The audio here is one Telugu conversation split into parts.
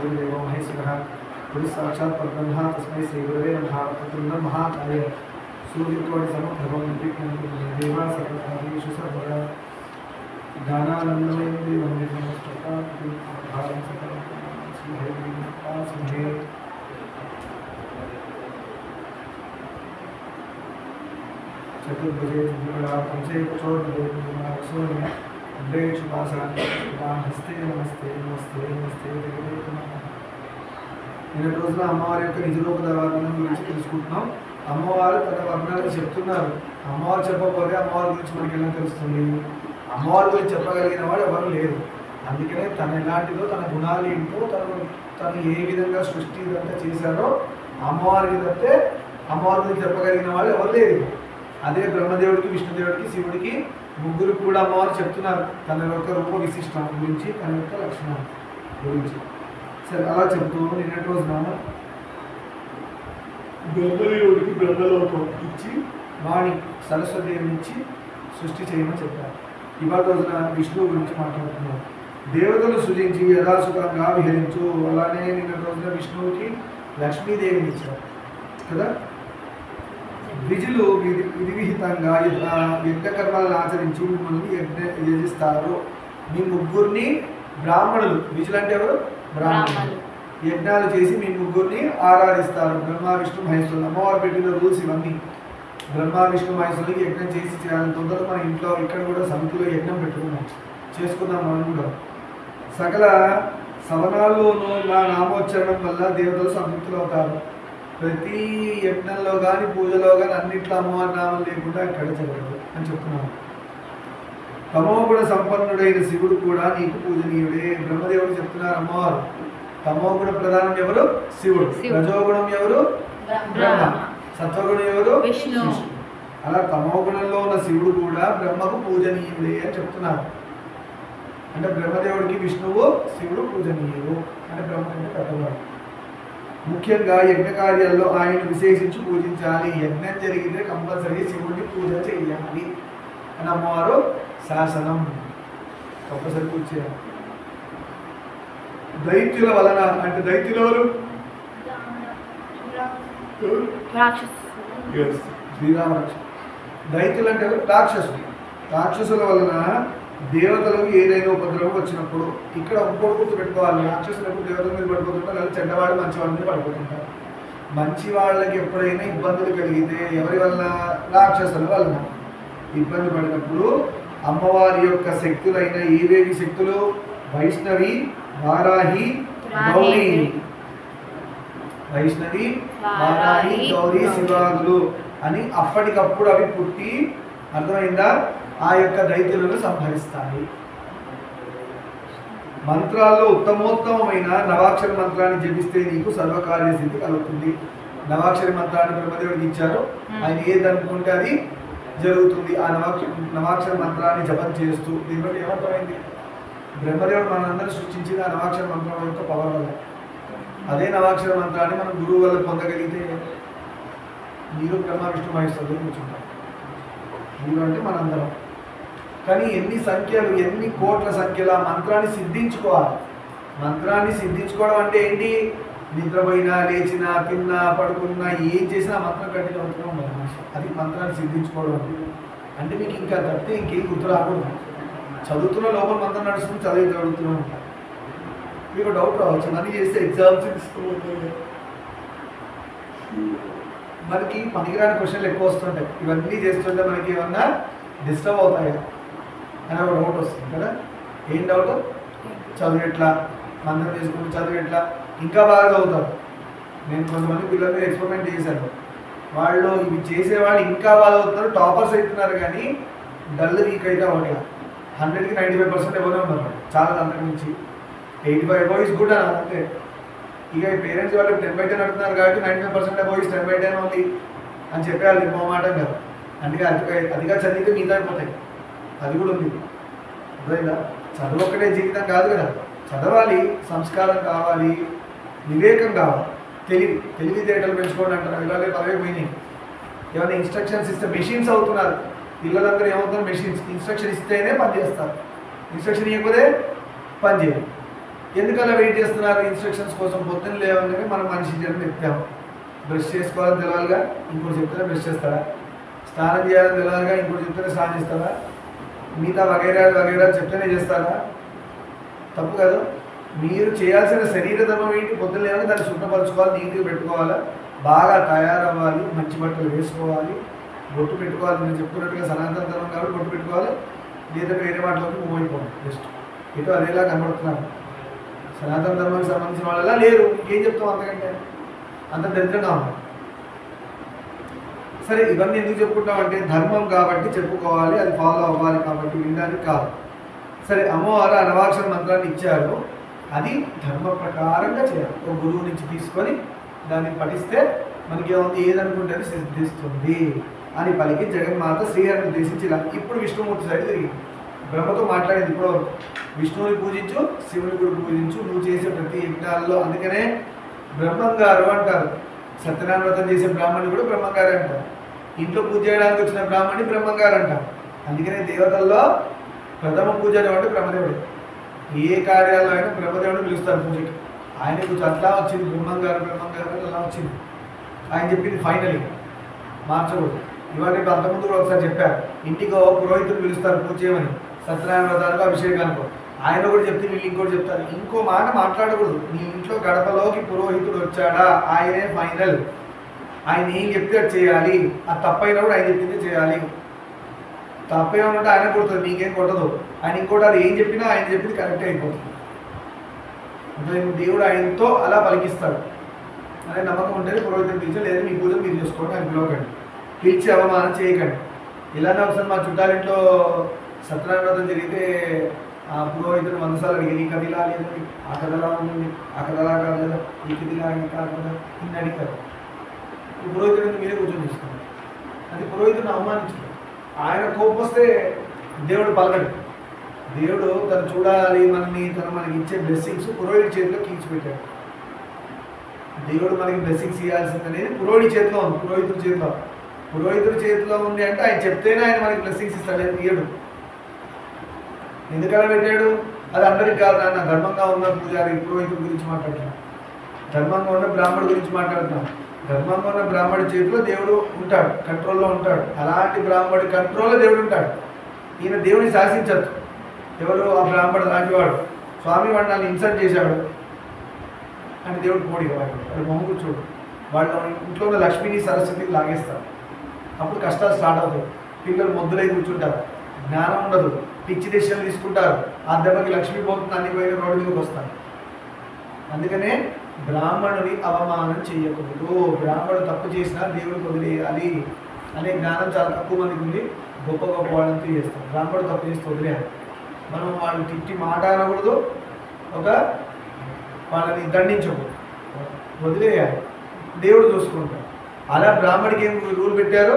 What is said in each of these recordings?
गुरुदेवो महेश्वरः गुरु साक्षात् परब्रह्म तस्मै श्री गुरवे नमः तत्तुल्यं महाकाय सूर्यकोटि समप्रभं निर्विघ्नं देवा सर्वकार्येषु सर्वदा ज्ञानानन्दमयं देवं निर्मलस्फटिकाकृतिं भारं सकलं श्रीहरिं चतुर्भुजे चतुर्भुजे चतुर्भुजे हस्ते नमस्ते नमस्ते नमस्ते నిన్నటి రోజున అమ్మవారి యొక్క నిజరూప వర్ణనం గురించి తెలుసుకుంటున్నాం. అమ్మవారు తన వర్ణాలు చెప్తున్నారు. అమ్మవారు చెప్పకపోతే అమ్మవారి గురించి మనకి ఎలా తెలుస్తుంది? అమ్మవారి గురించి చెప్పగలిగిన వాడు ఎవరు లేరు. అందుకనే తను ఎలాంటిదో, తన గుణాలు ఏంటో, తను ఏ విధంగా సృష్టి ఇదంతా చేశారో అమ్మవారికి తప్పితే అమ్మవారి గురించి చెప్పగలిగిన వాళ్ళు ఎవరు లేరు. అదే బ్రహ్మదేవుడికి, విష్ణుదేవుడికి, శివుడికి ముగ్గురు కూడా అమ్మవారు చెప్తున్నారు తన యొక్క రూప విశిష్టం గురించి, తన యొక్క లక్షణం గురించి. సరే, అలా చెప్తూ నిన్నటి రోజున బ్రహ్మదేవుడికి బ్రహ్మలోకం ఇచ్చి వాణి సరస్వదేవి నుంచి సృష్టి చేయమని చెప్పారు. ఇవాళ రోజున విష్ణువు గురించి మాట్లాడుతున్నారు. దేవతలు సృజించి యథాసుఖంగా విహరించు. అలానే నిన్నటి రోజున విష్ణువుకి లక్ష్మీదేవిని ఇచ్చారు కదా. ద్విజులు విధివిహితంగా యజ్ఞకర్మలను ఆచరించి మిమ్మల్ని యజిస్తారు. మీ ముగ్గురిని బ్రాహ్మణులు, ద్విజులు అంటే ఎవరు? బ్రాహ్మణులు. యజ్ఞాలు చేసి మీ ముగ్గురిని ఆరాధిస్తారు. బ్రహ్మ విష్ణు మహేశ్వరులు. అమ్మవారు పెట్టిన రూల్స్ ఇవన్నీ. బ్రహ్మ విష్ణు మహేశ్వరులకి యజ్ఞం చేసి చేయాలి. తొందరగా మన ఇంట్లో ఇక్కడ కూడా సమితిలో యజ్ఞం పెట్టుకున్నాం, చేసుకుందాం మనం కూడా. సకల సవనాల్లోనూ నా నామోచ్చరణం వల్ల దేవతలు సంతృప్తులు అవుతారు. ప్రతి యజ్ఞంలో కానీ పూజలో కానీ అన్నింటిలో అమ్మవారి నామం లేకుండా ఇక్కడ జరగదు అని చెప్తున్నాను. తమోగుణ సంపన్నుడైన శివుడు కూడా నీకు పూజనీయుడే. బ్రహ్మదేవుడు చెప్తున్నారు అమ్మవారు. తమోగుణ ప్రధానం ఎవరు? శివుడు. రజోగుణం ఎవరు? బ్రహ్మ. సత్వగుణం ఎవరు? విష్ణు. అలా తమోగుణంలో ఉన్న శివుడు కూడా బ్రహ్మకు పూజనీయుడే అని చెప్తున్నారు. అంటే బ్రహ్మదేవుడికి విష్ణువు, శివుడు పూజనీయుడు. అంటే బ్రహ్మ అంటే పెద్దవాడు. ముఖ్యంగా యజ్ఞ కార్యాల్లో ఆయన విశేషించి పూజించాలి. యజ్ఞం జరిగితే కంపల్సరీ శివుడిని పూజ చేయాలి అని అమ్మవారు శాసనం. కంపల్సరీ పూజ చేయాలి. దైత్యుల వలన అంటే దైత్యులు ఎవరు? శ్రీరామరాక్షసు. దైత్యులు అంటే ఎవరు? రాక్షసులు. రాక్షసుల వలన దేవతలకు ఏదైనా ఉపద్రవం వచ్చినప్పుడు ఇక్కడ ఇంకోటి గుర్తు పెట్టుకోవాలి. రాక్షసులకు దేవతల మీద పడిపోతుంటారు, లేదా చెడ్డవాడు మంచివాళ్ళ మీద పడిపోతుంటారు. మంచి వాళ్ళకి ఎప్పుడైనా ఇబ్బందులు కలిగితే ఎవరి వలన? రాక్షసుల వలన. ఇబ్బంది పడినప్పుడు అమ్మవారి యొక్క శక్తులైన ఏవేవి శక్తులు? వైష్ణవి, వారాహి, గౌరీ. వైష్ణవి, వారాహి, గౌరీ, శివాదులు అని అప్పటికప్పుడు అవి పుట్టి, అర్థమైందా, ఆ యొక్క దైత్యులను సంహరిస్తాయి. మంత్రాల్లో ఉత్తమోత్తమైన నవాక్షర మంత్రాన్ని జపిస్తే నీకు సర్వకార్య సిద్ధి కలుగుతుంది. నవాక్షరి మంత్రాన్ని బ్రహ్మదేవుడికి ఇచ్చారు. ఆయన ఏదనుకుంటే అది జరుగుతుంది. ఆ నవాక్షర మంత్రాన్ని జపం చేస్తూ దీని బట్టి ఏమర్థమైంది? బ్రహ్మదేవుడు మనందరూ సృష్టించిన ఆ నవాక్షర మంత్రం యొక్క పవర్ వల్ల. అదే నవాక్షర మంత్రాన్ని మనం గురువు వల్ల పొందగలిగితే మీరు బ్రహ్మ విష్ణు మహేశ్వరులు కూర్చుంటారు. మీరు అంటే మనందరం. కానీ ఎన్ని సంఖ్యలు, ఎన్ని కోట్ల సంఖ్యల మంత్రాన్ని సిద్ధించుకోవాలి. మంత్రాన్ని సిద్ధించుకోవడం అంటే ఏంటి? నిద్రపోయినా, లేచినా, తిన్నా, పడుకున్నా, ఏం చేసినా మంత్రం కంటిన్యూ అవుతూనే ఉండాలి మనిషి. అది మంత్రాన్ని సిద్ధించుకోవడం అంటే. మీకు ఇంకా తప్పితే ఇంకేం గుర్తు రాకూడదు. చదువుతున్న లోపల మంత్రం నడుస్తుంది, చదువుతూనే ఉంటారు. మీకు డౌట్ రావచ్చు, మనీ చేస్తే ఎగ్జామ్స్ ఇస్తూ ఉంటాయి, మనకి పనికిరాని క్వశ్చన్లు ఎక్కువ వస్తుంటాయి. ఇవన్నీ చేస్తుంటే మనకి ఏమన్నా డిస్టర్బ్ అవుతాయా అని ఒక డౌట్ వస్తుంది కదా. ఏం డౌట్? చదువు ఎట్లా, మంత్రం చేసుకుంటే చదువు ఎట్లా, ఇంకా బాగా చదువుతారు. నేను కొంతమంది పిల్లలు ఎక్స్పెరిమెంట్ చేశాను. వాళ్ళు ఇవి చేసేవాళ్ళు ఇంకా బాగా చదువుతున్నారు, టాపర్స్ అవుతున్నారు. కానీ డల్ వీక్ అయితే అవ్వట్లేదు. 100కి 95% ఎవరే ఉన్నారు. చాలా అంతకు నుంచి 85 అబౌవ్ ఇస్ గుడ్ అని అంటే. ఇక పేరెంట్స్ వాళ్ళు 10/10 అంటున్నారు కాబట్టి 95% అబౌవ్ ఇస్ 10/10 ఓన్లీ అని చెప్పేవాళ్ళు ఇంకో మాట కదా. అందుకే అదిగా చదివితే మిగతా అయిపోతాయి. అది కూడా ఉంది. అర్థమైందా? చదువు ఒక్కటే జీవితం కాదు కదా. చదవాలి, సంస్కారం కావాలి, వివేకం కావాలి, తెలివితేటలు పెంచుకోండి అంటారు. ఇవాళ పదవి పోయినాయి. ఏమైనా ఇన్స్ట్రక్షన్స్ ఇస్తే మెషిన్స్ అవుతున్నారు. పిల్లలందరూ ఏమవుతున్నారు? మెషిన్స్. ఇన్స్ట్రక్షన్ ఇస్తేనే పని చేస్తారు, ఇన్స్ట్రక్షన్ ఇవ్వకపోతే పని చేయరు. ఎందుకలా వెయిట్ చేస్తున్నారు ఇన్స్ట్రక్షన్స్ కోసం? పొద్దున్న లేవగానే మనం మనిషి జన్మ ఎత్తాం. బ్రష్ చేసుకోవాలని తెలవాలిగా, ఇంకోటి చెప్తేనే బ్రష్ చేస్తాడా? స్నానం చేయాలని తెలవాలిగా, ఇంకోటి చెప్తేనే స్నానం చేస్తాడా? మిగతా వగైరా చెప్తేనే చేస్తారా? తప్పు కదా. మీరు చేయాల్సిన శరీర ధర్మం ఏంటి? పొద్దున్న లేవని దాన్ని శుభ్రపరచుకోవాలి, నీట్గా పెట్టుకోవాలి, బాగా తయారవ్వాలి, మంచి బట్టలు వేసుకోవాలి, బొట్టు పెట్టుకోవాలి. నేను చెప్పుకున్నట్టుగా సనాతన ధర్మం కాబట్టి బొట్టు పెట్టుకోవాలి, లేదా వేరే వాటిలోకి మూవ్ అయిపోవాలి. జస్ట్ ఇటు అదేలా కనబడుతున్నారు. సనాతన ధర్మానికి సంబంధించిన వాళ్ళ లేరు. ఇంకేం చెప్తాం అంతకంటే? అంత దరిద్రంగా ఉంది. సరే, ఇవన్నీ ఎందుకు చెప్పుకుంటాం అంటే ధర్మం కాబట్టి చెప్పుకోవాలి, అది ఫాలో అవ్వాలి కాబట్టి, వినడానికి కాదు. సరే, అమ్మవారు అనవాక్షర మంత్రాన్ని ఇచ్చారు, అది ధర్మ ప్రకారంగా చేయాలి. ఒక గురువు నుంచి తీసుకొని దాన్ని పఠిస్తే మనకి ఏముంది, ఏదనుకుంటే సిద్ధిస్తుంది అని పలికి జగన్మాత శ్రీహరిని ఉద్దేశించి ఇలా. ఇప్పుడు విష్ణుమూర్తి సైడ్ తిరిగింది. బ్రహ్మతో మాట్లాడేది ఇప్పుడు విష్ణువుని పూజించు, శివుని కూడా పూజించు, నువ్వు చేసే ప్రతి యజ్ఞాల్లో. అందుకనే బ్రహ్మంగారు అంటారు. సత్యనారాయణ వ్రతం చేసే బ్రాహ్మణి కూడా బ్రహ్మంగారే అంటారు. ఇంట్లో పూజ చేయడానికి వచ్చిన బ్రాహ్మణి బ్రహ్మంగారు అంటారు. అందుకనే దేవతల్లో ప్రథమ పూజ అంటే బ్రహ్మదేవుడు. ఏ కార్యాల్లో అయినా బ్రహ్మదేవుడిని పిలుస్తారు పూజకి. ఆయన కొంచెం అట్లా వచ్చింది, బ్రహ్మంగారు అలా వచ్చింది. ఆయన చెప్పింది ఫైనలీ మార్చకూడదు. ఇవాళ రేపు అంతకుముందు కూడా ఒకసారి చెప్పారు, ఇంటికి పురోహితులు పిలుస్తారు పూజ చేయమని, సత్యనారాయణ వ్రతాలకు, అభిషేకానికి. ఆయన కూడా చెప్తే వీళ్ళు ఇంకోటి చెప్తారు. ఇంకో మాట మాట్లాడకూడదు. నీ ఇంట్లో గడపలోకి పురోహితుడు వచ్చాడా, ఆయనే ఫైనల్. ఆయన ఏం చెప్తే అది చేయాలి. అది తప్పైనా కూడా ఆయన చెప్పిందే చేయాలి. తప్పేమన్నట్టు ఆయన కొడుతుంది, నీకేం కొట్టదు. ఆయన ఇంకోటి అది ఏం చెప్పినా ఆయన చెప్పింది కరెక్టే అయిపోతుంది. అంటే దేవుడు ఆయనతో అలా పలికిస్తాడు అనే నమ్మకం ఉంటేనే పురోహితులు పిలిచి, లేదా మీ పూజలు మీరు చేసుకోండి, ఆయన పిలవకండి, పిలిచి అవమానం చేయకండి. ఇలానే ఒకసారి మా చుట్టాలింట్లో సత్యనారాయణ వ్రతం జరిగితే ఆ పురోహితుడు 100 సార్లు అడిగి, ఈ కథలా లేదండి, ఆ కథలా ఉంది, ఆ కథలా కాదు కదా, ఈ కథలా కాదు కదా, ఇన్ని అడిగారు. పురోహితుడిని మీరే కూర్చొని తీసుకున్నారు. అది పురోహితుడిని అవమానించారు. ఆయన కోపం వస్తే దేవుడు పలకడు. దేవుడు తను చూడాలి మనల్ని, తను మనకి ఇచ్చే బ్లెస్సింగ్స్ పురోహితుడి చేతిలో కీచిపెట్టాడు. దేవుడు మనకి బ్లెస్సింగ్స్ ఇవ్వాల్సింది అనేది పురోహితుడి చేతిలో ఉంది. పురోహితుడి చేతిలో ఉంది అంటే ఆయన చెప్తేనే ఆయన మనకి బ్లెస్సింగ్స్ ఇస్తాడు, లేదు ఇయ్యడు. ఎందుకలా పెట్టాడు? అది అందరికి కాదు నాన్న. ధర్మంగా ఉన్న పూజారి పురోహితుడి గురించి మాట్లాడుతున్నాం, ధర్మంగా ఉన్న బ్రాహ్మణుడి గురించి మాట్లాడుతున్నాం. ధర్మంగా ఉన్న బ్రాహ్మణుడి చేతిలో దేవుడు ఉంటాడు, కంట్రోల్లో ఉంటాడు. అలాంటి బ్రాహ్మణుడి కంట్రోల్లో దేవుడు ఉంటాడు. ఈయన దేవుడిని శాసించచ్చు. ఎవరు? ఆ బ్రాహ్మణుడు లాంటి వాడు. స్వామి వాడు నన్ను ఇన్సల్ట్ చేశాడు అని దేవుడు పోడిగా వాడు మొహం కూర్చోడు. వాళ్ళు ఇంట్లో ఉన్న లక్ష్మిని సరస్వతిని లాగేస్తారు. అప్పుడు కష్టాలు స్టార్ట్ అవుతాయి. పిల్లలు మొద్దులై కూర్చుంటారు, జ్ఞానం ఉండదు, పిచ్చి డెసిషన్లు తీసుకుంటారు. ఆ దెబ్బకి లక్ష్మీ పోతుంది, అన్ని పోయిన రోడ్డు మీదకి వస్తారు. అందుకనే బ్రాహ్మణుని అవమానం చేయకూడదు. బ్రాహ్మణుడు తప్పు చేసినా దేవుడికి వదిలేయాలి అనే జ్ఞానం చాలా తక్కువ మందికి ఉంది. గొప్ప గొప్ప వాళ్ళంతా చేస్తారు. బ్రాహ్మణుడు తప్పు చేస్తే వదిలేయాలి. మనం వాళ్ళు తిట్టి మాట అనకూడదు, ఒక వాళ్ళని దండించకూడదు, వదిలేయాలి. దేవుడు చూసుకుంటాడు. అలా బ్రాహ్మడికి ఏం రూల్ పెట్టారు?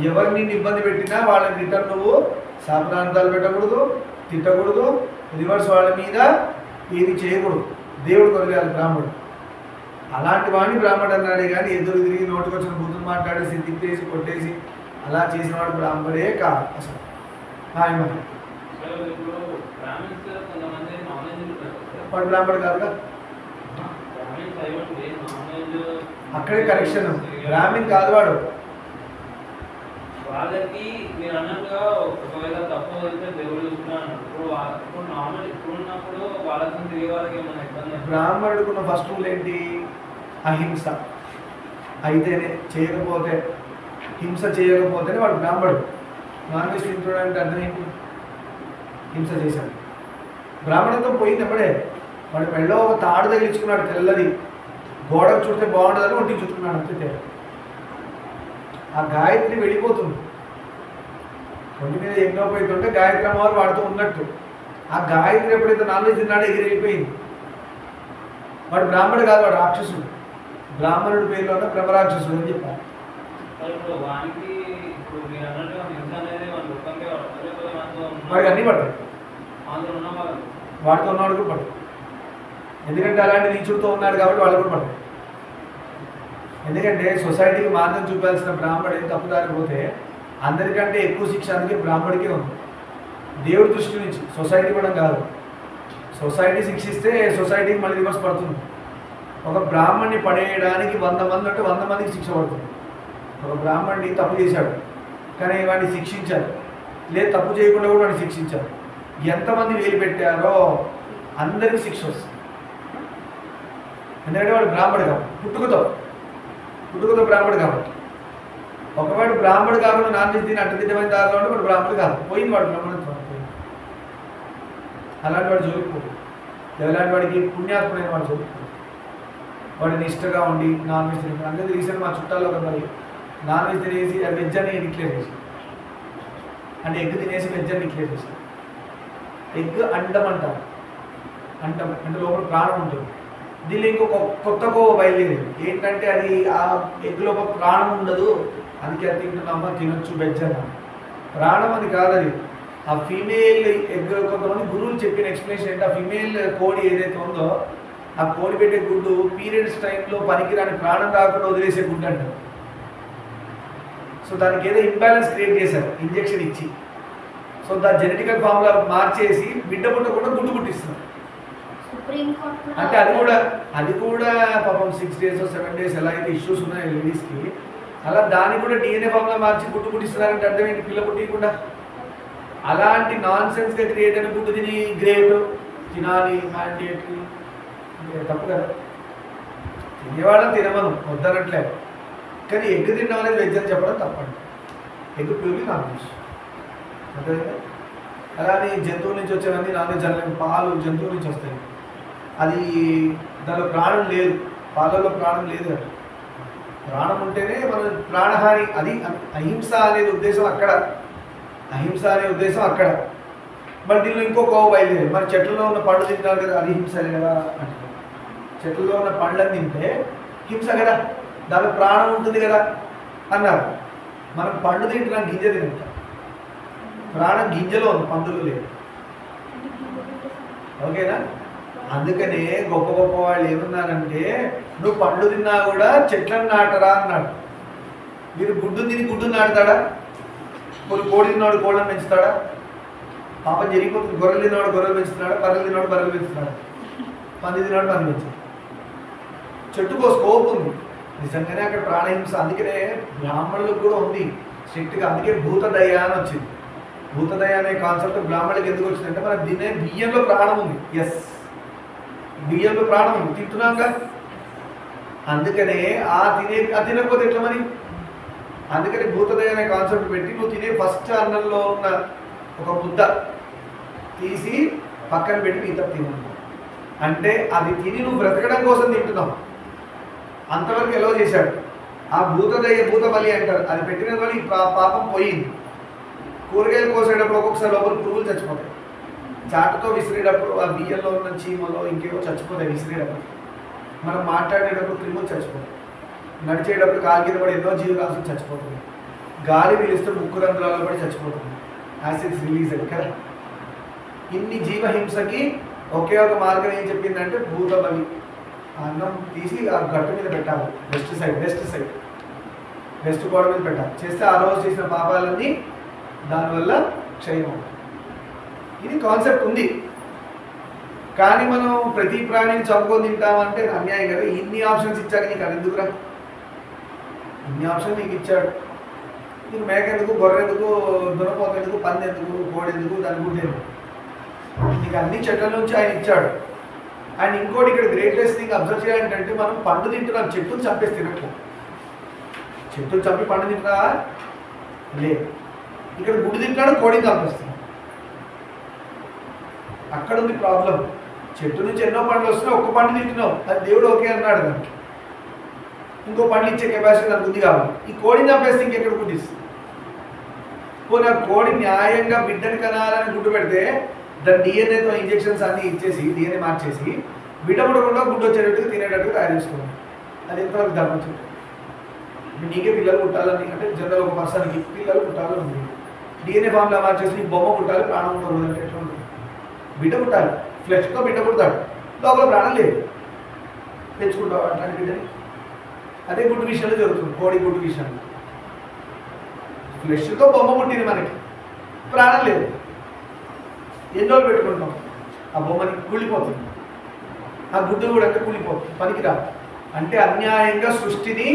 ఎవరిని ఇబ్బంది పెట్టినా వాళ్ళని రిటర్న్ నువ్వు శాపనార్థాలు పెట్టకూడదు, తిట్టకూడదు, రివర్స్ వాళ్ళ మీద ఏది చేయకూడదు. దేవుడు వదిలేయాలి బ్రాహ్మడు. అలాంటి వాడిని బ్రాహ్మడు అన్నాడే కానీ ఎదురు తిరిగి నోటికి వచ్చిన బుద్ధులు మాట్లాడేసి తిట్టేసి కొట్టేసి అలా చేసిన వాడు బ్రాహ్మడే కాదు అసలు. వాడు బ్రాహ్మడు కాదుగా. అక్కడే కరెక్షన్. బ్రాహ్మణ్ కాదు వాడు. వాళ్ళకి మీరు అన్నట్టుగా ఒకవేళ తప్పు అయితే దేవుడు చూస్తున్నాను. ఇప్పుడు నార్మల్ ఇప్పుడు ఉన్నప్పుడు వాళ్ళతో తిరిగే వాళ్ళకి ఏమైనా ఇబ్బంది? బ్రాహ్మణుడుకున్న ఫస్ట్ రూల్ ఏంటి? అహింస. అయితేనే, చేయకపోతే, హింస చేయకపోతేనే వాడు బ్రాహ్మణుడు. నాన్ వెజ్ తింటున్నాడు అంటే అర్థం ఏంటి? హింస చేశాడు. బ్రాహ్మణత్వం పోయింది ఎప్పుడే. వాడు మెళ్ళో ఒక తాడు తగిలించుకున్నాడు తెల్లది, గోడకు చుడితే బాగుంటుందని ఒంటికి చుట్టుకున్నాడు అంతే. ఆ గాయత్రి వెళ్ళిపోతుంది. ఒంటి మీద ఎన్నో పోతుంటే గాయత్రి అమ్మవారు వాడుతూ ఉన్నట్టు. ఆ గాయత్రి ఎప్పుడైతే నాన్ వెజ్ తిన్నాడో ఎగిరిపోయింది. వాడు బ్రాహ్మణుడు కాదు, వాడు రాక్షసుడు. బ్రాహ్మణుడి పేరులో ఉన్న బ్రహ్మరాక్షసుడు అని చెప్పారు. వాడికి అన్నీ పడతాయి. వాడితో ఉన్నవాడు కూడా పడతాయి. ఎందుకంటే అలాంటి నీచుడితో ఉన్నాడు కాబట్టి వాళ్ళు కూడా పడతాయి. ఎందుకంటే సొసైటీకి మార్గం చూపాల్సిన బ్రాహ్మడు తప్పుదారి పోతే అందరికంటే ఎక్కువ శిక్ష అందుకే బ్రాహ్మడికే ఉంది. దేవుడి దృష్టి నుంచి, సొసైటీ కూడా కాదు. సొసైటీ శిక్షిస్తే సొసైటీకి మళ్ళీ రివర్స్ పడుతుంది. ఒక బ్రాహ్మణ్ణి పడేయడానికి 100 మంది అంటే 100 మందికి శిక్ష పడుతుంది. ఒక బ్రాహ్మణ్ణి తప్పు చేశాడు కానీ వాడిని శిక్షించారు, లేదు తప్పు చేయకుండా కూడా వాడిని శిక్షించారు. ఎంతమంది వేలు పెట్టారో అందరికీ శిక్ష వస్తుంది. ఎందుకంటే వాడు బ్రాహ్మడు కాబట్టి, పుట్టుకతో బ్రాహ్మడు కాబట్టి. ఒకవాడు బ్రాహ్మడు కాకుండా నాన్ వెజ్ తిని అడ్డ తిట్టమైన దారిలో ఉంటే వాడు బ్రాహ్మడు కాదు, పోయింది వాడు బ్రాహ్మణత్వం. అలాంటి వాడు జోలిపోదు. ఎలాంటి వాడికి పుణ్యాత్ముడైన వాడు జోలిపోదు. వాడు నిష్టగా ఉండి నాన్ వెజ్ తిని, అంటే రీసెంట్ మా చుట్టాల్లో ఒక మరి నాన్ వెజ్ తినేసి వెజ్ అని డిక్లేర్ చేసి, అంటే ఎగ్ తినేసి వెజ్ అని డిక్లేర్ చేసి. ఎగ్ అండం అంటారు, అంటం అంటే లోపల ప్రాణం ఉంటుంది. దీనిలో ఇంకొక కొత్త బయలుదేరేది ఏంటంటే అది ఆ ఎగ్ లోపల ప్రాణం ఉండదు, అందుకే అది తింటున్నామా తినొచ్చు వెజ్ అన్నా. ప్రాణం అది కాదు, అది ఆ ఫీమేల్ ఎగ్. కొంతమంది గురువులు చెప్పిన ఎక్స్ప్లెనేషన్ ఏంటి, ఆ ఫీమేల్ కోడి ఏదైతే ఉందో ఆ కోడి పెట్టే గుడ్డు పీరియడ్స్ టైంలో పనికిరాని ప్రాణం రాకుండా వదిలేసే గుడ్డు అంటారు. సో దానికి ఏదో ఇంబ్యాలెన్స్ క్రియేట్ చేశారు ఇంజెక్షన్ ఇచ్చి. సో దాని జెనెటికల్ ఫార్ములా మార్చేసి బిడ్డ పుట్టకుండా గుడ్డు పుట్టిస్తున్నారు. అంటే అది కూడా పాపం 6 days 7 days ఎలా అయితే ఇష్యూస్ ఉన్నాయి లేడీస్కి, అలా దాన్ని కూడా DNA ఫార్ములా మార్చి గుడ్డు పుట్టిస్తున్నారంటే అర్థం ఏంటి, పిల్ల పుట్టికుండా. అలాంటి నాన్ సెన్స్గా క్రియేట్ అయిన గుడ్డు తిని గ్రేట్ తినాలి మ్యాండేటరీ తప్పు కదా. తినేవాళ్ళని తినమను వద్దనట్లే, కానీ ఎగ్ తినడం అనేది వెజ్ అని చెప్పడం తప్పండి. ఎగ్ ప్యూర్లీ నాన్ వెజ్ అంతే. అలానే జంతువుల నుంచి వచ్చేవన్నీ నాన్ వెజ్ అనలేము. పాలు జంతువుల నుంచి వస్తాయి, అది దానిలో ప్రాణం లేదు, పాలలో ప్రాణం లేదు కదా. ప్రాణం ఉంటేనే మన ప్రాణహాని. అది అహింస అనేది ఉద్దేశం అక్కడ, అహింస అనే ఉద్దేశం అక్కడ. మరి దీనిలో ఇంకో బయలుదేరి, మరి చెట్లలో ఉన్న పండ్లు తింటారు కదా, అది హింస కదా అంటే. చెట్లలో ఉన్న పండ్లను తింటే హింస కదా, దానిలో ప్రాణం ఉంటుంది కదా అన్నారు. మనం పండు తింటున్నాం, గింజ తింటాం. ప్రాణం గింజలో ఉంది, పండులో లేదు. ఓకేనా? అందుకనే గొప్ప వాళ్ళు ఏమన్నారంటే, నువ్వు పండ్లు తిన్నా కూడా చెట్లను నాటరా అన్నాడు. మీరు గుడ్డు తిని గుడ్డు నాటుతాడా? కోడి తిన్నవాడు కోళ్ళని పెంచుతాడా? పాపం జరిగిపోతుంది. గొర్రెలు తిన్నవాడు గొర్రెలు పెంచుతున్నాడు, బర్రెలు తిన్నవాడు బర్రెలు పెంచుతున్నాడు, పంది తిన్నవాడు పంది పెంచుతాడు. చెట్టుకో స్కోప్ ఉంది. నిజంగానే అక్కడ ప్రాణహింస. అందుకనే బ్రాహ్మణులకు కూడా ఉంది స్ట్రిక్ట్గా. అందుకే భూతదయ అని వచ్చింది. భూతదయ అనే కాన్సెప్ట్ బ్రాహ్మణులకు ఎందుకు వచ్చిందంటే, మన దీనే బియ్యంలో ప్రాణం ఉంది. ఎస్, బియ్యంలో ప్రాణం ఉంది, తింటున్నాక. అందుకనే తినకపోతే ఎట్లా మరి? అందుకని భూతదయ అనే కాన్సెప్ట్ పెట్టి నువ్వు తినే ఫస్ట్ అన్నంలో ఉన్న ఒక ముద్ద తీసి పక్కన పెట్టి మిగతా తినను అంటే, అది తిని నువ్వు బ్రతకడం కోసం తింటున్నావు. అంతవరకు ఎలా చేశాడు. ఆ భూతదయ భూత బలి అంటారు, అది పెట్టిన వల్ల ఈ పాపం పోయింది. కూరగాయలు కోసేటప్పుడు ఒక్కొక్కసారి లోపల పురుగులు చచ్చిపోతాయి. చాటుతో విసిరేటప్పుడు ఆ బియ్యంలో ఉన్న చీమలో ఇంకేవో చచ్చిపోతాయి విసిరేటప్పుడు. మనం మాట్లాడేటప్పుడు క్రిములు చచ్చిపోతాయి. నడిచేటప్పుడు కాలు కింద పడి ఎన్నో జీవరాశులు చచ్చిపోతుంది. గాలి పీలిస్తే ముక్కు రంధ్రాల్లో పడి చచ్చిపోతుంది, యాసిడ్స్ రిలీజ్ అయ్యి కదా. ఇన్ని జీవహింసకి ఒకే ఒక మార్గం ఏం చెప్పిందంటే భూత బలి. అన్నం తీసి ఆ గట్టు మీద పెట్టాలి, వెస్ట్ గోడ మీద పెట్టాలి. చేస్తే ఆ రోజు చేసిన పాపాలన్నీ దానివల్ల క్షయం. ఇది కాన్సెప్ట్ ఉంది. కానీ మనం ప్రతి ప్రాణిని చంపుకొని తింటామంటే అన్యాయం కదా. ఇన్ని ఆప్షన్స్ ఇచ్చాక నీకు అది ఎందుకురా? ఇన్ని ఆప్షన్ నీకు ఇచ్చాడు. నీకు మేక ఎందుకు, గొర్రె ఎందుకు, దున్నపోత ఎందుకు, పంది ఎందుకు, కోడి ఎందుకు, దాని గుడ్డు ఎందుకు? నీకు అన్ని చెట్ల నుంచి ఆయన ఇచ్చాడు. అండ్ ఇంకోటి ఇక్కడ గ్రేటెస్ట్ థింగ్ అబ్జర్వ్ చేయాలంటే, మనం పండు తింటున్నాం, చెట్టును చంపేసి తినట్లేదు. చెట్టును చంపి పండు తింటున్నా లేదు. ఇక్కడ గుడ్డు తింటాడు, కోడిని చంపేస్తున్నాం. అక్కడ ఉంది ప్రాబ్లం. చెట్టు నుంచి ఎన్నో పండ్లు వస్తున్నాయి, ఒక్క పండు తింటున్నావు, అది దేవుడు ఓకే అన్నాడు. దానికి ఇంకో పండ్లు ఇచ్చే కెపాసిటీ దానికి ఉంది కావాలి. ఈ కోడిని చంపేస్తే ఇంకెక్కడ గుడ్డు ఇస్తుంది? పోనీ ఆ కోడి న్యాయంగా బిడ్డని కనాలని గుడ్డు పెడితే దాని డిఎన్ఏతో ఇంజెక్షన్స్ అన్నీ ఇచ్చేసి డిఎన్ఏ మార్చేసి బిడ్డ పుట్టకుండా గుడ్డు వచ్చేటట్టుగా తినేటట్టుగా తయారు చేసుకోవాలి. అది ఎంతవరకు ధర్మం చెప్పి నీకే పిల్లలు పుట్టాలని అంటే జనరల్ ఒక పర్సన్కి పిల్లలు పుట్టాలని ఉంది. డిఎన్ఏ ఫామ్లా మార్చేసి నీకు బొమ్మ పుట్టాలి, ప్రాణం ఉండకూడదు అంటే ఎట్లా ఉంటుంది? బిడ్డ పుట్టాలి, ఫ్లెష్తో బిడ్డ పుడతాడు, లోపల ప్రాణం లేదు, పెంచుకుంటావు అట్లాంటి బిడ్డని. అదే గుడ్డు విషయంలో జరుగుతుంది. కోడి గుడ్డు విషయంలో ఫ్లెష్తో బొమ్మ పుట్టింది, మనకి ప్రాణం లేదు, ఎన్ని రోజులు పెట్టుకుంటాం. ఆ బొమ్మని కూలిపోతుంది, ఆ గుడ్డు కూడా అంటే కూలిపోతుంది, పనికిరా. అంటే అన్యాయంగా సృష్టిని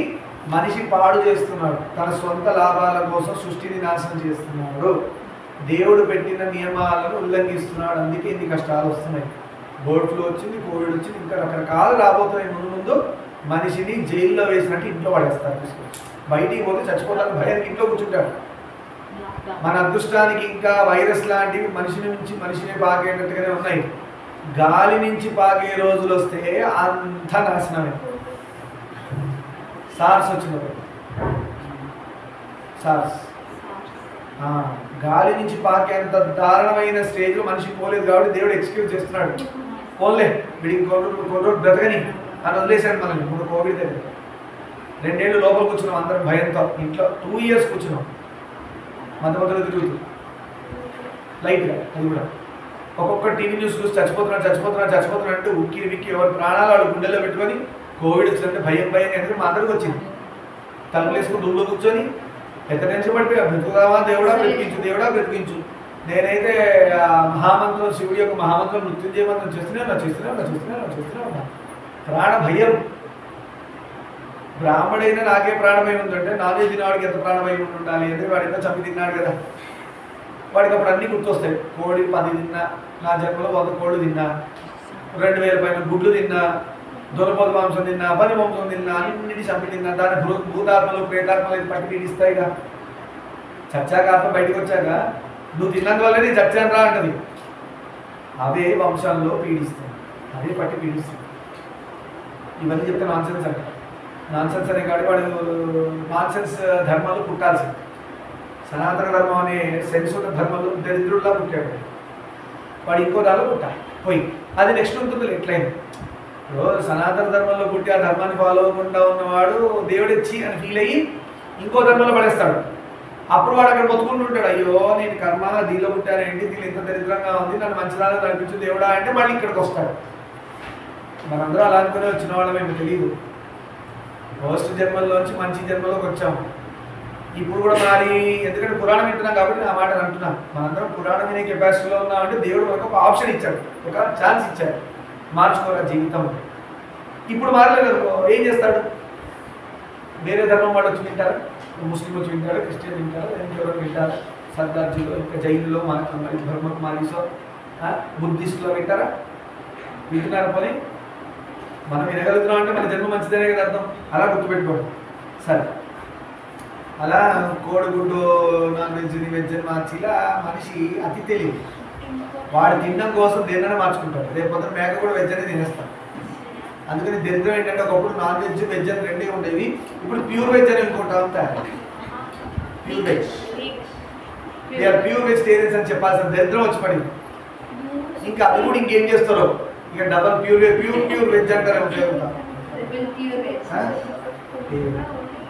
మనిషి పాడు చేస్తున్నాడు, తన సొంత లాభాల కోసం సృష్టిని నాశనం చేస్తున్నాడు, దేవుడు పెట్టిన నియమాలను ఉల్లంఘిస్తున్నాడు. అందుకే ఇన్ని కష్టాలు వస్తున్నాయి. బర్డ్ ఫ్లూ వచ్చింది, కోవిడ్ వచ్చింది, ఇంకా రకరకాలు రాబోతున్నాయి. ముందు ముందు మనిషిని జైల్లో వేసినట్టు ఇంట్లో పడేస్తారు తీసుకొచ్చి. బయటికి పోతే చచ్చిపోతాను భయానికి ఇంట్లో కూర్చుంటాడు. మన అదృష్టానికి ఇంకా వైరస్ లాంటివి మనిషిని నుంచి మనిషిని పాకేటట్టుగానే ఉన్నాయి. గాలి నుంచి పాకే రోజులు వస్తే అంత నాశనమే. సార్స్ వచ్చినప్పుడు సార్స్ గాలి నుంచి పాకేంత దారుణమైన స్టేజ్లో మనిషి పోలేదు కాబట్టి దేవుడు ఎక్స్క్యూజ్ చేస్తున్నాడు. పోలే వీడికి కొన్ని బ్రతకని అని వదిలేశాడు మనల్ని. ఇప్పుడు కోవిడ్ దగ్గర 2 ఏళ్ళు లోపల కూర్చున్నాం అందరం భయంతో. ఇంట్లో 2 years కూర్చున్నాం మధ్య తిరుగుతూ లైట్గా. అది కూడా ఒక్కొక్క టీవీ న్యూస్ చూసి చచ్చిపోతున్నాడు అంటూ ఉక్కి విక్కి ఎవరి ప్రాణాలు వాళ్ళు గుండెల్లో పెట్టుకొని కోవిడ్ వచ్చిందంటే భయం ఎందుకంటే మా అందరికి వచ్చింది. తలుపులు వేసుకుని రూమ్లో కూర్చొని ఎంత టెన్షన్ పడిపోయా, బ్రతుకుదామా దేవుడా బ్రతికించు. నేనైతే మహామంత్రం, శివుడి యొక్క మహామంత్రం, మృత్యుంజయ మంత్రం చేస్తున్నా. ప్రాణ భయం. బ్రాహ్మడైనా నాకే ప్రాణభయం ఉందంటే నాన్ వెజ్ తిన్నవాడికి ఎంత ప్రాణభయం ఉండాలి? ఎందుకంటే వాడు ఎంత చంపి తిన్నాడు కదా, వాడికి అప్పుడు అన్నీ గుర్తొస్తాయి. కోడి 10 తిన్నా, నా జన్మలో 100 కోళ్ళు తిన్నా, 2000 పైన గుడ్లు తిన్నా, దొరపోత మాంసం తిన్నా, పని మాంసం తిన్నా, అన్నింటినీ చంపి తిన్నా. దాని భూతాత్మలు ప్రేతాత్మలు పట్టి పీడిస్తాయిగా. చచ్చాక ఆత్మ బయటకు వచ్చాక నువ్వు తిన్నందువల్ల నేను చచ్చాను రా అంటది. అవే వంశాల్లో పీడిస్తుంది, అవే పట్టి పీడిస్తుంది. ఇవన్నీ చెప్తే నాన్సెన్స్ అంట. నాన్సెన్స్ అనే కాడి వాడు నాన్సెన్స్ ధర్మాలు పుట్టాల్సింది. సనాతన ధర్మం అనే సెన్స్ ఉన్న ధర్మాలు దరిద్రుల్లా పుట్టాడు వాడు. ఇంకో దానిలో పుట్టాలి పోయి అది నెక్స్ట్ ఉంటుంది ఎట్లయినా. సనాతన ధర్మంలో పుట్టి ఆ ధర్మాన్ని ఫాలో అవ్వకుండా ఉన్నవాడు దేవుడిచ్చి అని ఫీల్ అయ్యి ఇంకో ధర్మంలో పడేస్తాడు. అప్పుడు వాడు అక్కడ బతుకుంటుంటాడు, అయ్యో నేను కర్మ దీనిలో పుట్టానేంటి, దీని ఎంత దరిద్రంగా ఉంది, నన్ను మంచిదాన్ని నడిపించు దేవుడా అంటే మళ్ళీ ఇక్కడికి వస్తాడు. మనందరూ అలా అనుకునే వచ్చిన వాళ్ళమేమో తెలియదు. ఫస్ట్ జన్మల్లోంచి మంచి జన్మలోకి వచ్చాము. ఇప్పుడు కూడా మరి ఎందుకంటే పురాణం వింటున్నాం కాబట్టి నా మాట అంటున్నాను. మనందరం పురాణం వినే కెపాసిటీలో ఉన్నామంటే దేవుడు మనకు ఒక ఆప్షన్ ఇచ్చాడు, ఒక ఛాన్స్ ఇచ్చాడు, మార్చుకోరా జీవితం. ఇప్పుడు మారలేదు ఏం చేస్తాడు? వేరే ధర్మం వాడు వచ్చి వింటారా? ముస్లిం వచ్చి వింటారా, క్రిస్టియన్ వింటారా, ఇంకెవరు వింటారా? సర్దార్జీలో, ఇంకా జైన్లో, మరి బ్రహ్మకుమారీసో, బుద్ధిస్టులో వింటారా? వింటున్నారా? పోనీ మనం వినగలుగుతున్నాం అంటే మన జన్మ మంచిదనే కదా అర్థం. అలా గుర్తుపెట్టుకోండి. సరే, అలా కోడిగుడ్డు నాన్ వెజ్ మార్చి ఇలా మనిషి అతి తెలియదు. వాడు తినడం కోసం దేన్నైనా మార్చుకుంటాడు. రేపు పొద్దున మేక కూడా వెజ్ అనేది తినేస్తాడు. అందుకని దరిద్రం ఏంటంటే ఒకప్పుడు నాన్ వెజ్ వెజ్ అని 2 ఉండేవి. ఇప్పుడు ప్యూర్ వెజ్ అని ఇంకోటి ఉంటారు. Pure veg, we are pure vegetarians అని చెప్పాల్సిన దరిద్రం వచ్చి పడింది. ఇంకా అది కూడా ఇంకేం చేస్తారో ఇక డబల్ ప్యూర్ వెజ్ అంటారు.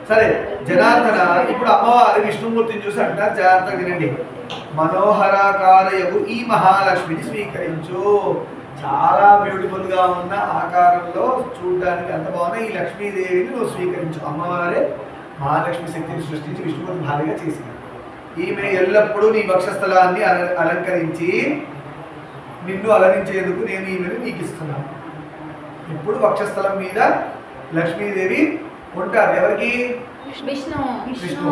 సరే జనార్దన, ఇప్పుడు అమ్మవారి విష్ణుమూర్తిని చూసి అంటారు, జాగ్రత్తగా వినండి. మనోహరాకారయగు ఈ మహాలక్ష్మిని స్వీకరించు. చాలా బ్యూటిఫుల్గా ఉన్న ఆకారంలో చూడడానికి అంత బాగున్నా ఈ లక్ష్మీదేవిని నువ్వు స్వీకరించు. అమ్మవారే మహాలక్ష్మి శక్తిని సృష్టించి విష్ణుమూర్తి భార్యగా చేసింది. ఈమె ఎల్లప్పుడూ నీ వక్షస్థలాన్ని అలంకరించి నిన్ను అలరించేందుకు నేను ఈమెను నీకు ఇస్తున్నాను. ఇప్పుడు వక్షస్థలం మీద లక్ష్మీదేవి ఉంటారు. ఎవరికి? విష్ణు.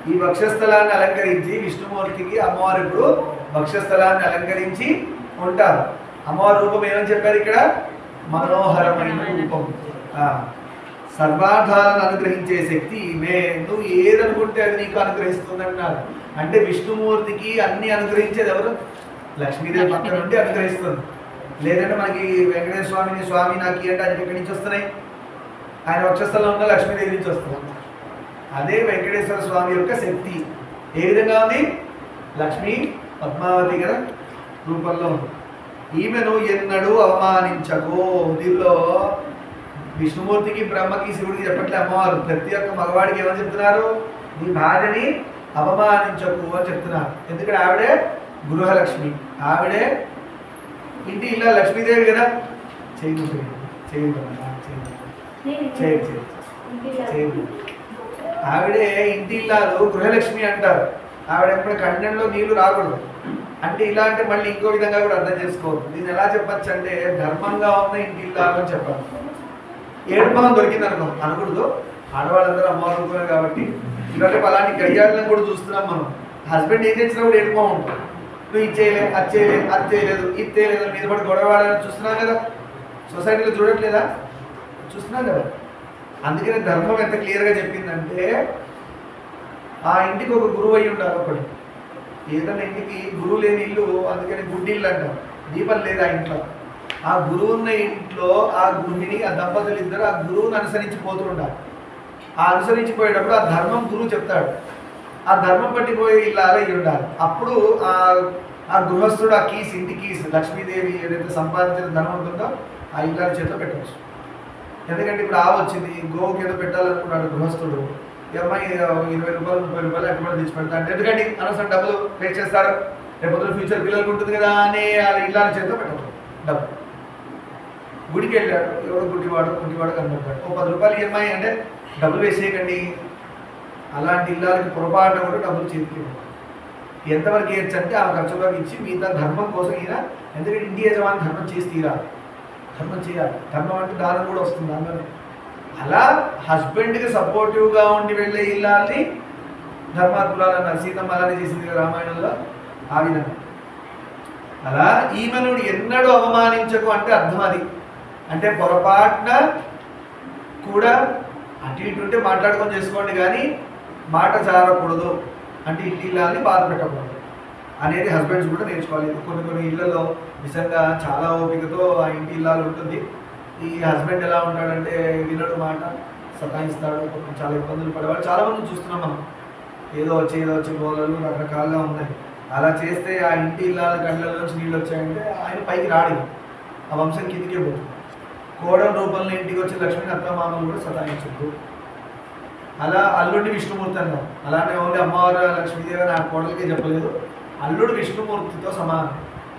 ఈ వక్షస్థలాన్ని అలంకరించి విష్ణుమూర్తికి అమ్మవారు ఇప్పుడు వక్షస్థలాన్ని అలంకరించి ఉంటారు. అమ్మవారి రూపం ఏమని చెప్పారు ఇక్కడ? మనోహరమైన రూపం. సర్వార్థాలను అనుగ్రహించే శక్తి ఈమె. నువ్వు ఏదనుకుంటే అది నీకు అనుగ్రహిస్తుంది అన్నారు. అంటే విష్ణుమూర్తికి అన్ని అనుగ్రహించేది ఎవరు? లక్ష్మీదేవి పక్కన నుండి అనుగ్రహిస్తుంది. లేదంటే మనకి వెంకటేశ్వర స్వామిని స్వామి నాకు అంటే ఆయనకి ఎక్కడి నుంచి వస్తున్నాయి? ఆయన వక్షస్థలంలో ఉన్న లక్ష్మీదేవి నుంచి వస్తుంది. అదే వెంకటేశ్వర స్వామి యొక్క శక్తి ఏ విధంగా ఉంది? లక్ష్మీ పద్మావతి గారి రూపంలో ఉంది. ఈమెను ఎన్నడూ అవమానించకు. దీనిలో విష్ణుమూర్తికి, బ్రహ్మకి, శివుడికి చెప్పట్లే అమ్మవారు. ప్రతి ఒక్క మగవాడికి ఏమని చెప్తున్నారు? నీ భార్యని అవమానించకు అని చెప్తున్నారు. ఎందుకంటే ఆవిడే గృహలక్ష్మి, ఆవిడే ఇంటి ఇల్లా లక్ష్మీదేవి కదా. ఆవిడే ఇంటి ఇల్లాలు గృహలక్ష్మి అంటారు. ఆవిడ ఎప్పుడు కండెంలో నీళ్లు రాకూడదు అంటే ఇలా అంటే మళ్ళీ ఇంకో విధంగా కూడా అర్థం చేసుకోవద్దు. దీన్ని ఎలా చెప్పచ్చు అంటే ధర్మంగా ఉన్న ఇంటి ఇల్లాలు అని చెప్పాలి. ఏడుమనం దొరికింది అనకూడదు. ఆడవాళ్ళందరూ అమ్మవారు అనుకున్నారు కాబట్టి ఇలాంటి అలాంటి గయ్యాలను కూడా చూస్తున్నాం మనం. హస్బెండ్ ఏం చేసినా కూడా ఏడుమనం ఉంటుంది. నువ్వు ఇది చేయలేదు, అది చేయలేదు, అది చేయలేదు, ఇది చేయలేదు, మీద పడి గొడవవాడని చూస్తున్నాం కదా, సొసైటీలో చూడట్లేదా, చూస్తున్నాం కదా. అందుకనే ధర్మం ఎంత క్లియర్గా చెప్పిందంటే ఆ ఇంటికి ఒక గురువు అయి ఉండాలి. ఒకటి ఏదైనా ఇంటికి గురువు లేని ఇల్లు, అందుకని గుడ్డిల్లు అంటారు. దీపం లేదు ఆ ఇంట్లో. ఆ గురువు ఉన్న ఇంట్లో ఆ గృహిణి, ఆ దంపతులు ఇద్దరు ఆ గురువుని అనుసరించిపోతూ ఉండాలి. ఆ అనుసరించిపోయేటప్పుడు ఆ ధర్మం గురువు చెప్తాడు. ఆ ధర్మం పట్టిపోయి ఇలా అయి ఉండాలి. అప్పుడు ఆ గృహస్థుడు ఆ కీస్, ఇంటి కీస్, లక్ష్మీదేవి ఏదైతే సంపాదించిన ధనం ఉంటుందో ఆ ఇళ్ళ చేతిలో పెట్టవచ్చు. ఎందుకంటే ఇప్పుడు వచ్చింది, గోవుకి ఏదో పెట్టాలనుకున్నాడు గృహస్థుడు. ఈ అమ్మాయి 20 రూపాయలు 30 రూపాయలు అటువంటి తెచ్చి పెడతాడు. ఎందుకంటే అనవసరం డబ్బులు పే చేస్తారు, రేపు ఫ్యూచర్ పిల్లలకు ఉంటుంది కదా అని వాళ్ళ ఇళ్ళ చేతిలో పెట్టదు డబ్బు. గుడికి వెళ్ళాడు, ఎవడో గుడ్డివాడు కనబడ్డాడు, 10 రూపాయలు ఈఎంఐ అంటే డబ్బులు వేసేయకండి. అలాంటి ఇళ్ళకి పొరపాటున కూడా డబ్బులు చేతికి ఎంతవరకు ఇవ్వచ్చు అంటే ఆ ఖర్చులోకి ఇచ్చి మిగతా ధర్మం కోసం ఈయన, ఎందుకంటే ఇంటి యజమాని ధర్మం చేసి తీరాలి, ధర్మం చేయాలి. ధర్మం అంటే దానం కూడా వస్తుంది దానిలోనే. అలా హస్బెండ్కి సపోర్టివ్గా ఉండి వెళ్ళే ఇల్లాల్ని ధర్మాత్మురాలు అన్నారు. సీతమ్మ అలానే చేసింది రామాయణంలో ఆ విధంగా. అలా ఈమెను ఎన్నడూ అవమానించకు అంటే అర్థం అది. అంటే పొరపాటున కూడా అటు ఇటు ఉంటే మాట్లాడుకొని చేసుకోండి, కానీ మాట జారకూడదు. అంటే ఇంటి ఇళ్ళని బాధ పెట్టకూడదు అనేది హస్బెండ్స్ కూడా నేర్చుకోవాలి. కొన్ని ఇళ్లలో నిజంగా చాలా ఓపికతో ఆ ఇంటి ఇల్లాలు ఉంటుంది. ఈ హస్బెండ్ ఎలా ఉంటాడంటే వినడు, మాట సతాయిస్తాడు, చాలా ఇబ్బందులు పడేవాడు చాలామంది చూస్తున్నాం మనం. ఏదో వచ్చి గోళలు రకరకాలుగా ఉన్నాయి. అలా చేస్తే ఆ ఇంటి ఇళ్ళ కళ్ళలోంచి నీళ్ళు వచ్చాయంటే ఆయన పైకి రాడు, ఆ వంశం కిందికే పోతుంది. కోడల రూపంలో ఇంటికి వచ్చి లక్ష్మీని అత్తమామలు కూడా సతాయించద్దు. అలా అల్లుడిని విష్ణుమూర్తి అన్నాం. అలానే ఓన్లీ అమ్మవారు లక్ష్మీదేవి నా కోడలకే చెప్పలేదు, అల్లుడు విష్ణుమూర్తితో సమానం.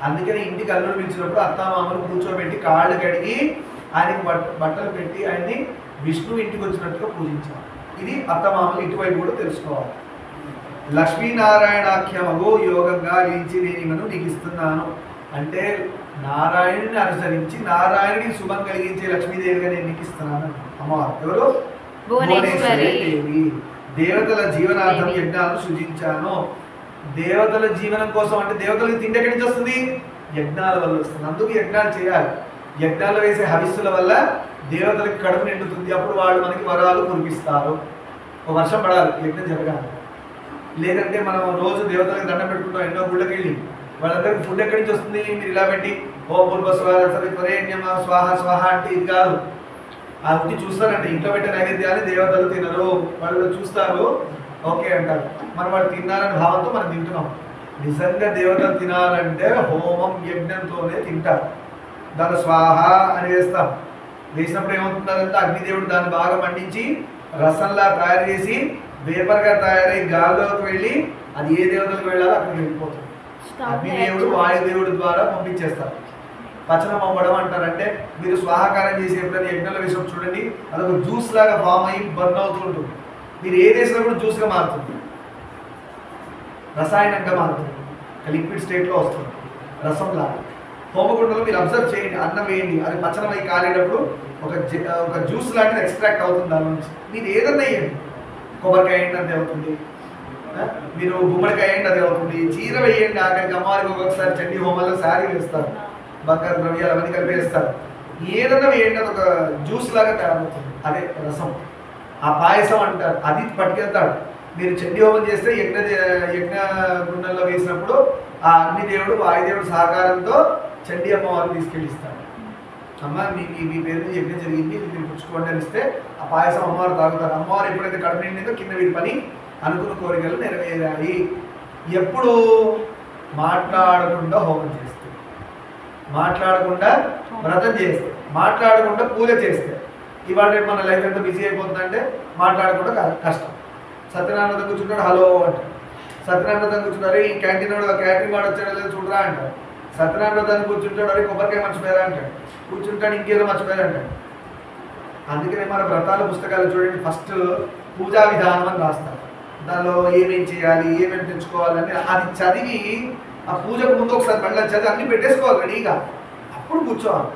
అందుకని ఇంటికి అల్లుడు పిలిచినప్పుడు అత్తామామలు కూర్చోబెట్టి కాళ్ళు కడిగి ఆయనకి బట్టలు పెట్టి ఆయన్ని విష్ణు ఇంటికి వచ్చినట్టుగా పూజించాలి. ఇది అత్తమామలు ఇటువైపు కూడా తెలుసుకోవాలి. లక్ష్మీనారాయణాఖ్యమగో యోగంగా నిలిచి నేను ఈమెను నీకు ఇస్తున్నాను అంటే నారాయణుని అనుసరించి నారాయణుడికి శుభం కలిగించే లక్ష్మీదేవిగా నేను నీకు ఇస్తున్నాను. అమ్మవారు ఎవరు? భువనేశ్వరి దేవి. దేవతల జీవనార్థం యజ్ఞాలను సృజించాను. దేవతల జీవనం కోసం అంటే దేవతలకు తిండి ఎక్కడి నుంచి వస్తుంది? యజ్ఞాల వల్ల వస్తుంది. అందుకు యజ్ఞాలు చేయాలి. యజ్ఞాలు వేసే హవిస్సుల వల్ల దేవతలకు కడుపు నిండుతుంది. అప్పుడు వాళ్ళు మనకి వరాలు కురిపిస్తారు. ఒక వర్షం పడాలి, యజ్ఞం జరగాలి. లేదంటే మనం రోజు దేవతలకు దండం పెట్టుకుంటాం ఎన్నో గుళ్ళకి వెళ్ళి, వాళ్ళందరికీ ఫుడ్ ఎక్కడి నుంచి వస్తుంది? మీరు ఇలా పెట్టి ఓ పూర్వస్వాహ సవిత్వరేణ్యమ స్వాహ స్వాహ అంటే ఇది కాదు. ఆ ఉట్టి చూస్తారంటే ఇంట్లో పెట్టే నైవేద్యాన్ని దేవతలు తినరు, వాళ్ళు చూస్తారు ఓకే అంటారు. మనం వాళ్ళు తిన్నారని భావంతో మనం తింటున్నాం. నిజంగా దేవతలు తినాలంటే హోమం యజ్ఞంతోనే తింటారు. దాని స్వాహ అని వేస్తాం. వేసినప్పుడు ఏమవుతుందంటే అగ్నిదేవుడు దాన్ని బాగా మండించి రసంలా తయారు చేసి వేపర్గా తయారై గాల్లోకి వెళ్ళి అది ఏ దేవతలకు వెళ్ళాలో అక్కడికి వెళ్ళిపోతుంది. అగ్నిదేవుడు వాయుదేవుడి ద్వారా పంపించేస్తారు. పచనం అవ్వడం అంటారు. అంటే మీరు స్వాహాకారం చేసి ఎప్పుడైనా యజ్ఞంలో వేసినప్పుడు చూడండి, అదొక జ్యూస్ లాగా ఫామ్ అయ్యి బర్న్ అవుతూ ఉంటుంది. మీరు ఏది వేసినా కూడా జ్యూస్గా మారుతుంది, రసాయనంగా మారుతుంది, లిక్విడ్ స్టేట్లో వస్తుంది రసం లాగా. హోమగుండంలో మీరు అబ్జర్వ్ చేయండి, అన్నం వేయండి, అది పచ్చనం అయి కాలేటప్పుడు ఒక జ్యూస్ లాంటిది ఎక్స్ట్రాక్ట్ అవుతుంది దాని నుంచి. మీరు ఏదన్నా వేయండి, కొబ్బరికాయ వేయండి అది అవుతుంది, మీరు గుమ్మడికాయ వేయండి అది అవుతుంది, చీర వేయండి, ఆఖరికి అమ్మవారికి ఒక్కొక్కసారి చండీ హోమాల్లో శారీ వేస్తారు, బంగారు ద్రవ్యాలు అవన్నీ కలిపి వేస్తారు. ఏదన్నా వేయండి అది ఒక జ్యూస్ లాగా తయారవుతుంది, అదే రసం. ఆ పాయసం అంటారు, అది పట్టుకెళ్తాడు. మీరు చండీ హోమం చేస్తే యజ్ఞ గుండంలో వేసినప్పుడు ఆ అగ్నిదేవుడు వాయుదేవుడు సహకారంతో చండీ అమ్మవారిని తీసుకెళ్ళిస్తాడు. అమ్మ మీ పేరు మీద యజ్ఞం జరిగింది, ఇది మీరు పుచ్చుకోండి అని ఇస్తే ఆ పాయసం అమ్మవారు తాగుతారు. అమ్మవారు ఎప్పుడైతే కడుపు నిండిందో కింద వీడి పని అనుకున్న కోరికలు నెరవేరాలి. ఎప్పుడు? మాట్లాడకుండా హోమం చేస్తే, మాట్లాడకుండా వ్రతం చేస్తే, మాట్లాడకుండా పూజ చేస్తే. ఇవాళ రేపు మన లైఫ్ ఎంత బిజీ అయిపోతుందంటే మాట్లాడకుండా కష్టం. సత్యనారాయణ కూర్చుంటాడు హలో అంటారు, సత్యనారాయణ కూర్చుంటారు ఈ క్యాంటీన్ వాడు క్యాటరింగ్ వాడు వచ్చాడో లేదు చూడరా అంటాడు, సత్యనారాయణ కూర్చుంటాడు అరే కొబ్బరికాయ మర్చిపోయారా అంటాడు, కూర్చుంటాడు ఇంకేదో మర్చిపోయారా అంటాడు. అందుకనే మన వ్రతాల పుస్తకాలు చూడండి, ఫస్ట్ పూజా విధానం అని రాస్తారు. దానిలో ఏమేం చేయాలి, ఏమేమి తెచ్చుకోవాలని అది చదివి ఆ పూజకు ముందు ఒకసారి మళ్ళీ చదివి అన్నీ పెట్టేసుకోవాలి రెడీగా, అప్పుడు కూర్చోవాలి.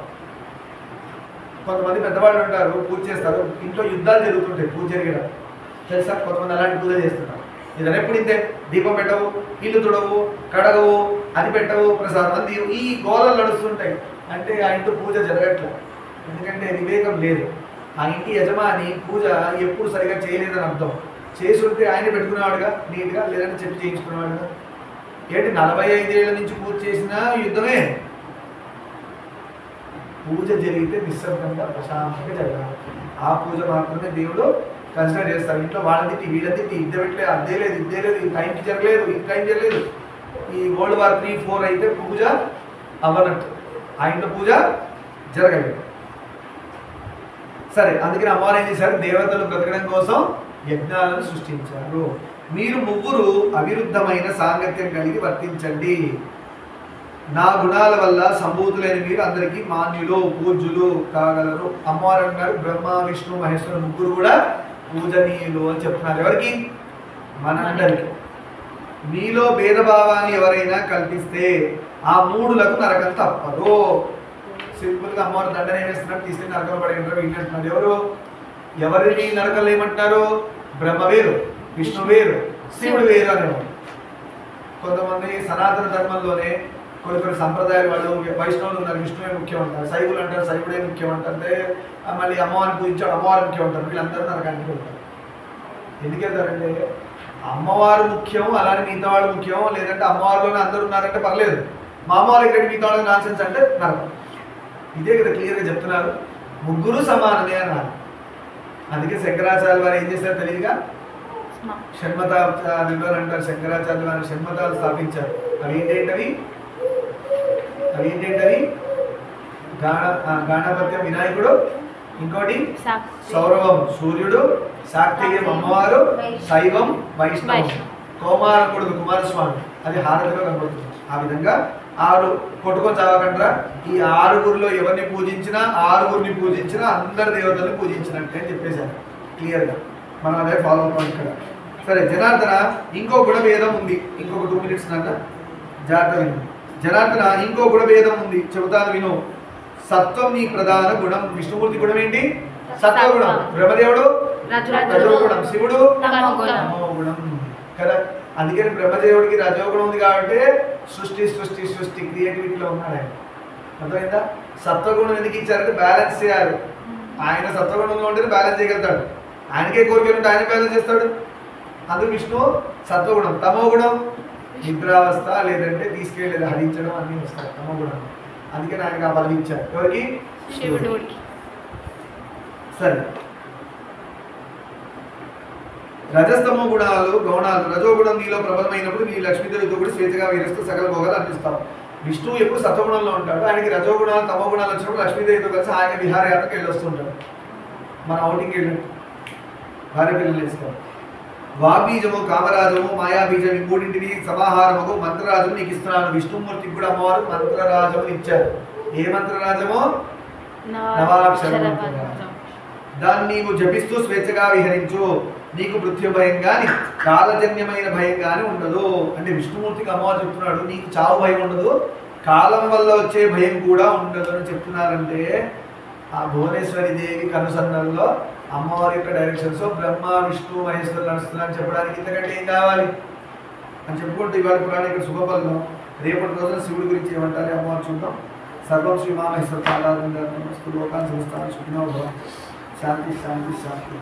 కొంతమంది పెద్దవాళ్ళు ఉంటారు, పూజ చేస్తారు, ఇంట్లో యుద్ధాలు జరుగుతుంటాయి పూజ జరిగడం తెలుసా. కొంతమంది అలాంటి పూజ చేస్తుంటారు. ఇదని ఎప్పుడు ఇంతే, దీపం పెట్టవు, ఇల్లు తుడవు, కడగవు, అది పెట్టవు, ప్రసాదం అంది, ఈ గోళలు నడుస్తుంటాయి. అంటే ఆ ఇంట్లో పూజ జరగట్లేదు, ఎందుకంటే వివేకం లేదు. ఆ ఇంటి యజమాని పూజ ఎప్పుడు సరిగా చేయలేదని అర్థం. చేసుంటే ఆయన పెట్టుకునేవాడుగా నీట్గా, లేదంటే చెప్పి చేయించుకునేవాడుగా. ఏంటి 45 ఏళ్ల నుంచి పూజ చేసినా యుద్ధమే. పూజ జరిగితే నిశ్శబ్దంగా ప్రశాంతంగా జరగాలి. ఆ పూజ మాత్రమే దేవుడు కన్సిడర్ చేస్తారు. ఇంట్లో వాళ్ళది వీళ్ళది ఇద్దరు పెట్టలేదు, అద్దే లేదు, ఇద్దే లేదు, ఈ టైంకి జరగలేదు, ఈ టైం జరగలేదు, ఈ World War 3, 4 అయితే పూజ అవ్వనట్టు, ఆ ఇంట్లో పూజ జరగలేదు. సరే, అందుకని అమ్మవారు ఏం చేశారు, దేవతలు బ్రతకడం కోసం యజ్ఞాలను సృష్టించారు. మీరు ముగ్గురు అవిరుద్ధమైన సాంగత్యం కలిగి వర్తించండి. నా గుణాల వల్ల సంభూతులైన మీరు అందరికీ మాన్యులు, పూజ్యులు కాగలరు. అమ్మవారు అంటారు బ్రహ్మ విష్ణు మహేశ్వరు ముగ్గురు కూడా పూజనీయులు అని చెప్తున్నారు. ఎవరికి? మనందరికీ. మీలో భేదభావాన్ని ఎవరైనా కల్పిస్తే ఆ మూడులకు నరకం తప్పదు. సింపుల్గా అమ్మవారు దండన ఏమేస్తున్నారు, తీసుకుని నరకం పడేంటారు వీళ్ళంటున్నారు. ఎవరిని నరకలు ఏమంటున్నారు? బ్రహ్మ వేరు, విష్ణు వేరు, శివుడు వేరు అనేవారు. కొంతమంది సనాతన ధర్మంలోనే కొన్ని సంప్రదాయాలు వాళ్ళు వైష్ణవులు ఉన్నారు, విష్ణువే ముఖ్యం అంటారు, శైవులు అంటారు శైవుడే ముఖ్యం అంటారు, మళ్ళీ అమ్మవారిని పూజించాడు అమ్మవారు ముఖ్యం అంటారు. వీళ్ళందరూ నరకానికి వెళ్తారు. ఎందుకు వెళ్తారంటే అమ్మవారు ముఖ్యం, అలానే మిగతా వాళ్ళు ముఖ్యం, లేదంటే అమ్మవారిలోనే అందరూ ఉన్నారంటే పర్లేదు, మా అమ్మవారి ఇక్కడ మిగతా వాళ్ళకి నాన్సెన్స్ అంటే నరకం. ఇదే కదా క్లియర్గా చెప్తున్నారు, ముగ్గురు సమానమే అన్నారు. అందుకే శంకరాచార్య వారు ఏం చేశారు తెలియదుగా, షణ్మతాచార్యులు అంటారు. శంకరాచార్య వారు షణ్మతాలు స్థాపించారు. అవి ఏంటంటవి గాణపత్యం వినాయకుడు, ఇంకోటి సౌరవం సూర్యుడు, శాక్తేయం అమ్మవారు, శైవం వైష్ణవం, కోమారకుడు కుమారస్వామి, అది హారతిలో కనబడుతుంది. ఆ విధంగా 6 కొట్టుకొని చావకుండా ఈ 6గురిలో ఎవరిని పూజించినా 6గురిని పూజించినా అందరు దేవతలను పూజించినట్టే అని చెప్పేశారు క్లియర్గా. మనం అదే ఫాలో అవుతాం ఇక్కడ. సరే, జనార్దన ఇంకో గుణభేదం ఉంది. ఇంకొక 2 minutes నాక జాగ్రత్త విను. జనార్దన ఇంకో గుణభేదం ఉంది, చెబుతాను విను. సత్వం నీ ప్రధాన గుణం. విష్ణుమూర్తి గుణం ఏంటి? సత్వగుణం. బ్రహ్మదేవుడు రజోగుణం, శివుడు తమోగుణం కదా. అందుకని బ్రహ్మదేవుడికి రజోగుణం ఉంది కాబట్టి సృష్టి క్రియేటివిటీలో ఉన్నాడు ఆయన. అర్థమైందా? సత్వగుణం ఎందుకు ఇచ్చారంటే బ్యాలెన్స్ చేయాలి. ఆయన సత్వగుణంలో ఉంటే బ్యాలెన్స్ చేయగలుగుతాడు. ఆయనకే కోరికలు ఉంటే ఆయన బ్యాలెన్స్ చేస్తాడు. అందుకు విష్ణు సత్వగుణం. తమోగుణం నిద్రావస్థ, లేదంటే తీసుకెళ్ళేది హరించడం అన్నీ వస్తాయి తమోగుణం. అందుకని ఆయనకు ఆ పదవి ఇచ్చారు. ఎవరికి? శివుడికి. సరే, రజస్తమో గుణాలు గౌణాలు. రజోగుణం నీలో ప్రబలమైనప్పుడు నీ లక్ష్మీదేవితో కూడా స్వేచ్ఛగా వీరిస్తూ సకల భోగాలు అందిస్తావు. విష్ణువు ఎప్పుడు సత్వగుణంలో ఉంటాడు. ఆయనకి రజోగుణాలు తమో గుణాలు వచ్చినప్పుడు లక్ష్మీదేవితో కలిసి ఆయన విహారయాత్రకు వెళ్ళొస్తుంటాడు. మన అవుటింగ్కి వెళ్ళి భార్య పిల్లలు వేసుకోవాలి. వాగ్బీజము, కామరాజము, మాయాబీజం, ఈ మూడింటిని సమాహారము మంత్రరాజము నీకు ఇస్తున్నాను. విష్ణుమూర్తికి కూడా అమ్మవారు మంత్రరాజముని ఇచ్చారు. ఏ మంత్రరాజమో? నవాక్షర మంత్రరాజం. దాన్ని నీవు జపిస్తూ స్వేచ్ఛగా విహరించు. నీకు మృత్యు భయం కానీ కాలజన్యమైన భయం కానీ ఉండదు. అంటే విష్ణుమూర్తికి అమ్మవారు చెప్తున్నాడు, నీకు చావు భయం ఉండదు, కాలం వల్ల వచ్చే భయం కూడా ఉండదు అని చెప్తున్నారంటే ఆ భువనేశ్వరి దేవి కనుసన్నల్లో అమ్మవారి యొక్క డైరెక్షన్స్ బ్రహ్మ విష్ణు మహేశ్వరులు నడుస్తున్నారని చెప్పడానికి ఇంతకంటే ఏం కావాలి అని చెప్పుకుంటూ ఇవాళ పురాణ ఇక్కడ శుభఫలం. రేపటి రోజున శివుడి గురించి ఏమంటారు అమ్మవారు చూద్దాం. సర్వం శ్రీ మహేశ్వర లోకాన్ని చూస్తాను. సుఖినో భవ. శాంతి శాంతి శాంతి.